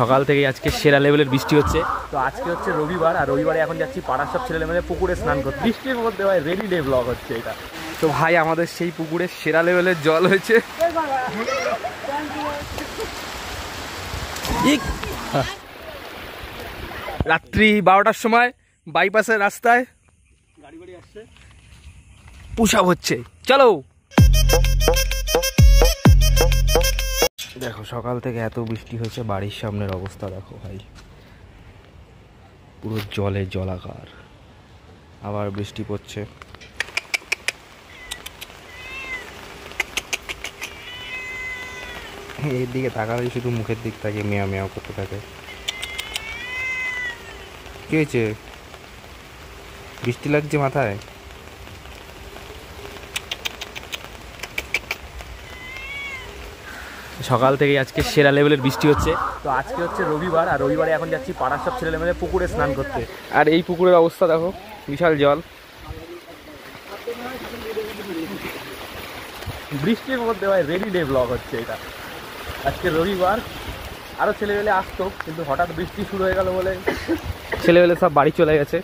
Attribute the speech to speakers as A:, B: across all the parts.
A: সকাল থেকে আজকে সেরা লেভেলের বৃষ্টি হচ্ছে। তো আজকে হচ্ছে রবিবার, আর রবিবারে এখন যাচ্ছি পাড়ার সব ছেলে মেয়ে পুকুরে স্নান করতে। বৃষ্টির মধ্যে ভাই রেডি ডে ব্লগ হচ্ছে এটা। তো ভাই আমাদের সেই পুকুরে সেরা লেভেলের জল হয়েছে। রাত্রি 12টার সময় বাইপাসের রাস্তায় গাড়ি বাড়ি আসছে, পুশআপ হচ্ছে। চলো দেখো সকাল থেকে এত বৃষ্টি হয়েছে, বাড়ির সামনের অবস্থা দেখো ভাই, পুরো জলে জলাকার। আবার বৃষ্টি পড়ছে। এর দিকে তাকালেই শুধু মুখের দিক থাকে মেয়া মেয়া করতে থাকে। কি হয়েছে? বৃষ্টি লাগছে মাথায়? সকাল থেকে আজকে সেরা লেভেলের বৃষ্টি হচ্ছে। তো আজকে হচ্ছে রবিবার, আর রবিবারে এখন যাচ্ছি পাড়ার সব ছেলে মেয়ে পুকুরে স্নান করতে। আর এই পুকুরের অবস্থা দেখো, বিশাল জল। বৃষ্টির মধ্যে ভাই রেডি ডে ব্লগ হচ্ছে এটা। আজকে রবিবার, আরও ছেলেবেলে আসতো, কিন্তু হঠাৎ বৃষ্টি শুরু হয়ে গেল বলে ছেলেবেলে সব বাড়ি চলে গেছে।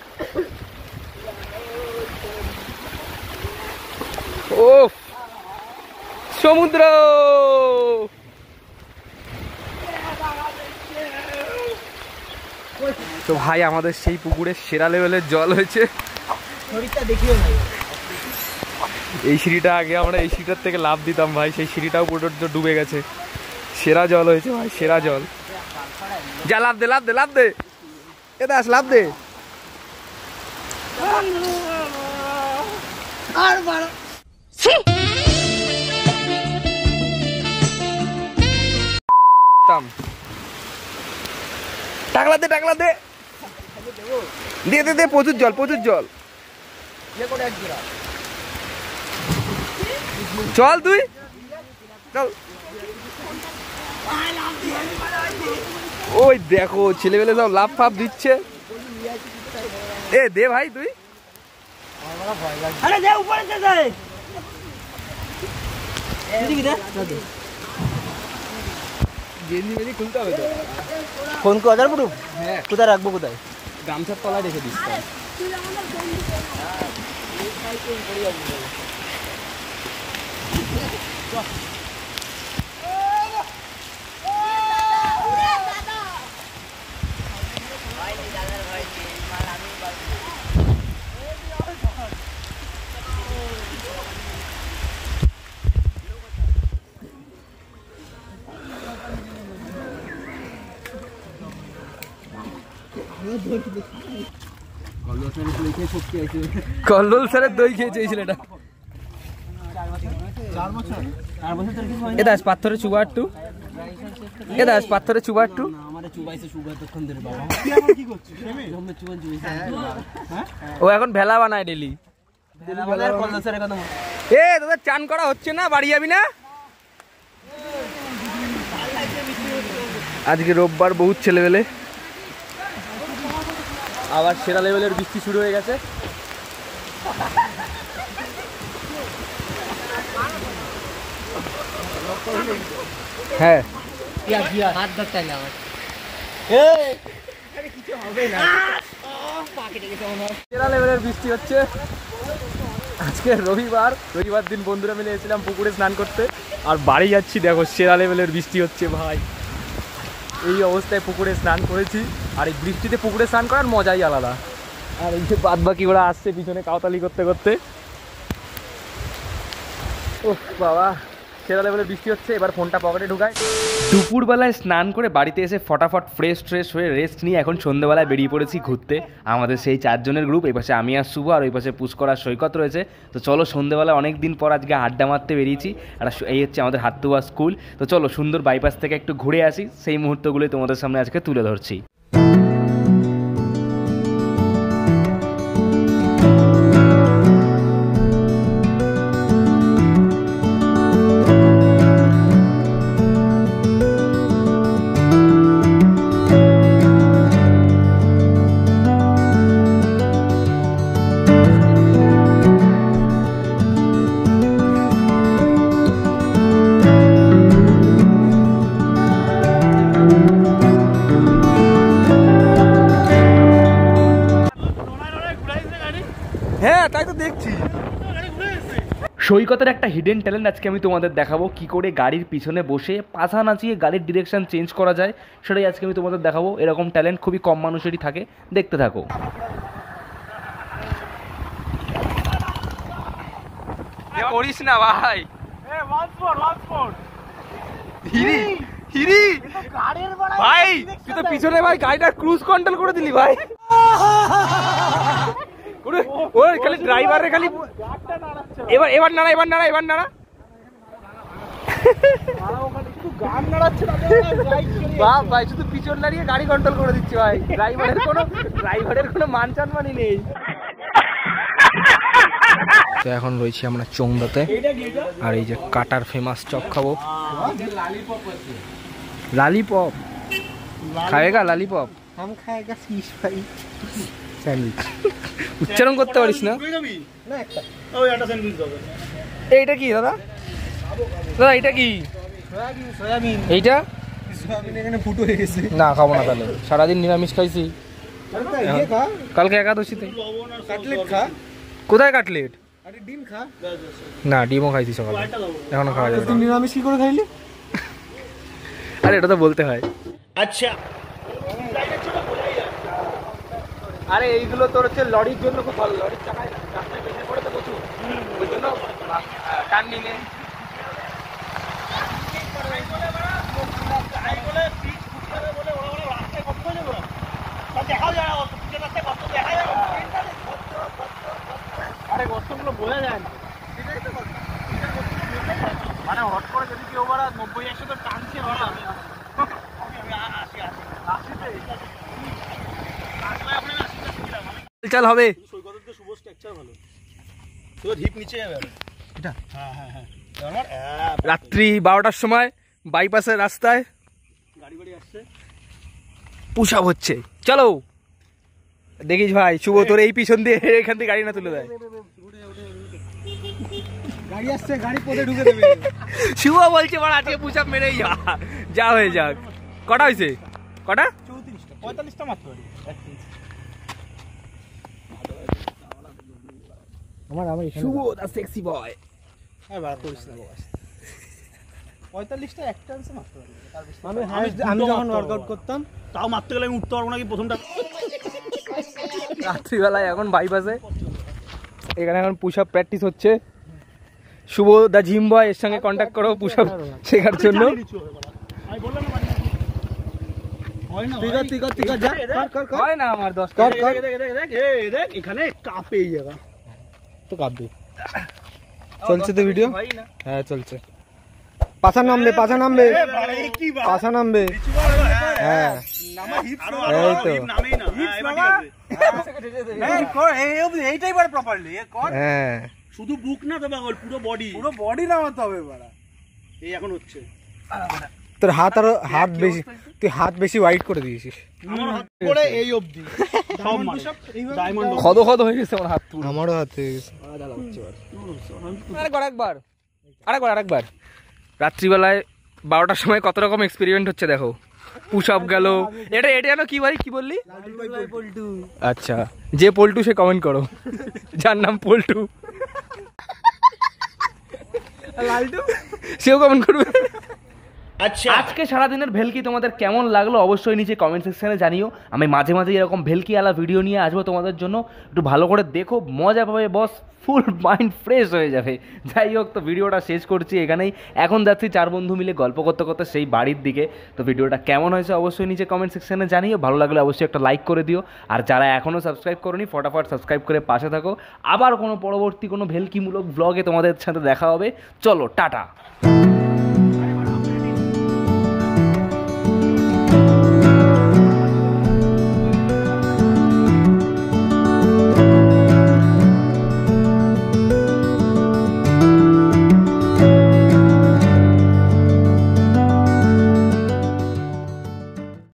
A: ও সমুদ্র! তো ভাই আমাদের সেই পুকুরে সেরা লেভেলের জল হয়েছে। এই সিঁড়িটা আগে আমরা এই সিঁড়িটার থেকে লাফ দিতাম ভাই, সেই সিঁড়িটাও পুরো ডুবে গেছে। সেরা জল হয়েছে ভাই, সেরা জল। যা লাফ দে, লাফ দে, লাফ দে, এ দাস লাফ দে। টাকলা দে, টাকলা দে, দে দে দে, প্রচুর জল, প্রচুর জল। চল তুই চল। ওই দেখো ছেলেবেলে সব লাফ ফাপ দিচ্ছে। এ দে ভাই তুই। গেঞ্জি খুলতে হবে তো। ফোন কোথায় প্রুফ? হ্যাঁ, কোথায় রাখবো? কোথায়? গামছার তলায় রেখে দিস। কল্লোল স্যারের দই খেয়েছে এই ছেলেটা। এ দাস পাথরে চুবা একটু, এ দাস পাথরে চুবা একটু। ও এখন ভেলা বানায় ডেলি। এ তোদের চান করা হচ্ছে না? বাড়ি যাবি না? আজকে রোববার, বহুত ছেলেবেলে। আবার সেরা লেভেলের বৃষ্টি শুরু হয়ে গেছে। হ্যাঁ সেরা লেভেলের বৃষ্টি হচ্ছে। আজকে রবিবার, রবিবার দিন বন্ধুরা মিলে এসেছিলাম পুকুরে স্নান করতে, আর বাড়ি যাচ্ছি দেখো সেরা লেভেলের বৃষ্টি হচ্ছে ভাই। এই অবস্থায় পুকুরে স্নান করেছি, আর এই বৃষ্টিতে পুকুরে স্নান করার মজাই আলাদা। আর এই যে বাদ বাকি ওরা আসছে পিছনে কাউতালি করতে করতে। ও বাবা, সেরা লেভেলের বৃষ্টি হচ্ছে। এবার ফোনটা পকেটে ঢুকায়। দুপুরবেলায় স্নান করে বাড়িতে এসে ফটাফট ফ্রেশ হয়ে রেস্ট নিয়ে এখন সন্ধ্যেবেলায় বেরিয়ে পড়েছি ঘুরতে। আমাদের সেই 4 জনের গ্রুপ, এই পাশে আমি আর শুভ, আর ওই পাশে পুষ্কর আর সৈকত রয়েছে। তো চলো সন্ধ্যেবেলায় অনেক দিন পর আজকে আড্ডা মারতে বেরিয়েছি। আর এই হচ্ছে আমাদের হাতুয়া স্কুল। তো চলো সুন্দর বাইপাস থেকে একটু ঘুরে আসি, সেই মুহূর্তগুলোই তোমাদের সামনে আজকে তুলে ধরছি। সৈকতের একটা হিডেন ট্যালেন্ট আজকে আমি তোমাদের দেখাবো, কি করে গাড়ির পিছনে বসে পাছা নাচিয়ে গাড়ির ডিরেকশন চেঞ্জ করা যায়, সেটাই আজকে আমি তোমাদের দেখাবো। এরকম ট্যালেন্ট খুবই কম মানুষেরই থাকে, দেখতে থাকো। করিস না ভাই, ভাই তুই তো পিছনে ভাই গাড়িটা ক্রুজ কন্ট্রোল করে দিলি ভাই। ওর খালি ড্রাইভারে খালি এবার এবার নাড়া এবার নাড়া এবার নাড়া বাপ ভাই, শুধু পিছন দাঁড়িয়ে গাড়ি কন্ট্রোল করে দিচ্ছে ভাই। ড্রাইভারের কোনো মান সম্মানই নেই। তো এখন রয়েছি আমরা চোংদাতে, আর এই যে কাটার ফেমাস চপ খাবো। লালিপপ খাবেগা? লালিপপ हम खाएगा फिश फ्राई স্যান্ডউইচ। উচ্চারণ করতে পারিস না? এইটা কি দাদা? দাদা এইটা কি? এইটা এখানে ফুটো হয়ে গেছে। না খাবো না, তাহলে সারাদিন নিরামিষ খাইছি। কালকে একাদশীতে কাটলেট খা। কোথায় কাটলেট? ডিম খা। না ডিমও খাইছি সকালে, এখনো খাওয়া যাবে। তুই নিরামিষ কি করে খাইলি? আরে এটা তো বলতে হয়। আচ্ছা, আরে এইগুলো তোর হচ্ছে লরির জন্য খুব ভালো। লরির চাকায় রাস্তায় বেশি পড়ে তো প্রচুর, ওই জন্য টার্নিং এ বোঝা যায় না। মানে হট করে যদি কেউ 90-100 তো টানছে ভাড়া। চল হবে। রাত্রি 12টার সময় বাইপাসের রাস্তায় পুশ আপ হচ্ছে। চলো দেখিস ভাই, শুভ তোর এই পিছন দিয়ে এখান থেকে গাড়ি না তুলে দেয়। গাড়ি আসছে, গাড়ি পথে ঢুকে দেবে। শুভ বলছে বড় আজকে পুশ আপ মেরেই যা হয়ে যাক। কটা হয়েছে? কটা? 45টা মাত্র। শুভ দা সেক্সি বয়। হ্যাঁ বাড়া করিস না বস। 45টা একটা আছে মাত্র। আমি যখন ওয়ার্কআউট করতাম তাও মারতে গেলে আমি উঠতে পারবো না কি প্রথমটা। রাত্রিবেলায় এখন বাইপাসে এখানে এখন পুশ আপ প্র্যাকটিস হচ্ছে। শুভ দা জিম বয় এর সঙ্গে কন্ট্যাক্ট করো পুশ আপ শেখার জন্য। হয় না আমার 10 এখানে কাঁপে এই জায়গা তো কাঁপবে। চলছে তো ভিডিও? হ্যাঁ চলছে। পাছা নামবে, পাছা নামবে, পাছা নামবে। হ্যাঁ এই তো এইটাই বারে প্রপারলি কর। হ্যাঁ শুধু বুক না তো পাগল, পুরো বডি নামাতে হবে বাড়া। এই এখন হচ্ছে তোর হাত, আর হাত বেশি, তুই হাত বেশি ওয়াইড করে দিয়েছিস। আমার হাত পড়ে এই অবধি সব ডায়মন্ড খদ খদ হয়ে গেছে আমার হাত। আমারও হাত হয়ে গেছে। আরেকবার আরেকবার। রাত্রিবেলায় 12টার সময় কত রকম এক্সপেরিমেন্ট হচ্ছে দেখো। পুশ আপ গেল। এটা যেন কি ভাই, কি বললি? আচ্ছা, যে পল্টু সে কমেন্ট করো, যার নাম পল্টু লালটু সেও কমেন্ট করবে। আচ্ছা, আজকে সারাদিনের ভেলকি তোমাদের কেমন লাগলো অবশ্যই নিচে কমেন্ট সেকশনে জানিও। আমি মাঝে মাঝে এরকম ভেলকি আলা ভিডিও নিয়ে আসবো তোমাদের জন্য, একটু ভালো করে দেখো, মজা পাবে বস, ফুল মাইন্ড ফ্রেশ হয়ে যাবে। যাই হোক, তো ভিডিওটা শেষ করছি এখানেই। এখন যাচ্ছি 4 বন্ধু মিলে গল্প করতে করতে সেই বাড়ির দিকে। তো ভিডিওটা কেমন হয়েছে অবশ্যই নিচে কমেন্ট সেকশনে জানিও। ভালো লাগলে অবশ্যই একটা লাইক করে দিও, আর যারা এখনও সাবস্ক্রাইব করোনি ফটাফট সাবস্ক্রাইব করে পাশে থাকো। আবার কোনো পরবর্তী কোনো ভেলকিমূলক ব্লগে তোমাদের সাথে দেখা হবে। চলো টাটা।